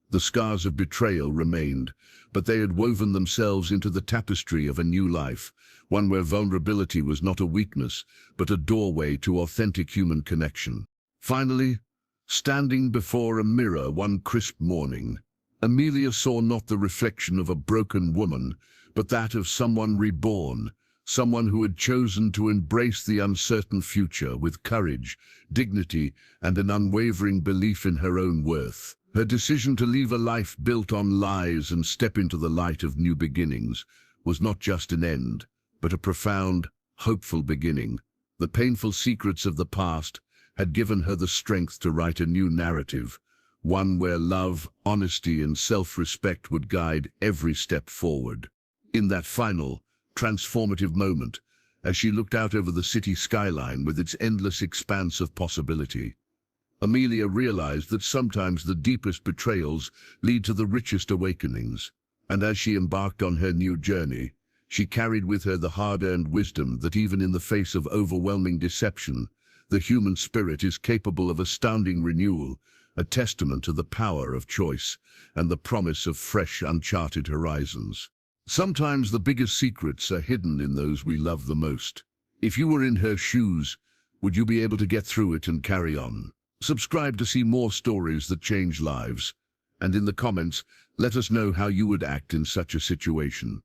The scars of betrayal remained, but they had woven themselves into the tapestry of a new life, one where vulnerability was not a weakness, but a doorway to authentic human connection. Finally, standing before a mirror one crisp morning, Amelia saw not the reflection of a broken woman, but that of someone reborn, someone who had chosen to embrace the uncertain future with courage, dignity, and an unwavering belief in her own worth. Her decision to leave a life built on lies and step into the light of new beginnings was not just an end, but a profound, hopeful beginning. The painful secrets of the past had given her the strength to write a new narrative, one where love, honesty, and self-respect would guide every step forward. In that final, transformative moment, as she looked out over the city skyline with its endless expanse of possibility, Amelia realized that sometimes the deepest betrayals lead to the richest awakenings. And as she embarked on her new journey, she carried with her the hard-earned wisdom that even in the face of overwhelming deception, the human spirit is capable of astounding renewal, a testament to the power of choice and the promise of fresh, uncharted horizons. Sometimes the biggest secrets are hidden in those we love the most. If you were in her shoes, would you be able to get through it and carry on? Subscribe to see more stories that change lives. And in the comments, let us know how you would act in such a situation.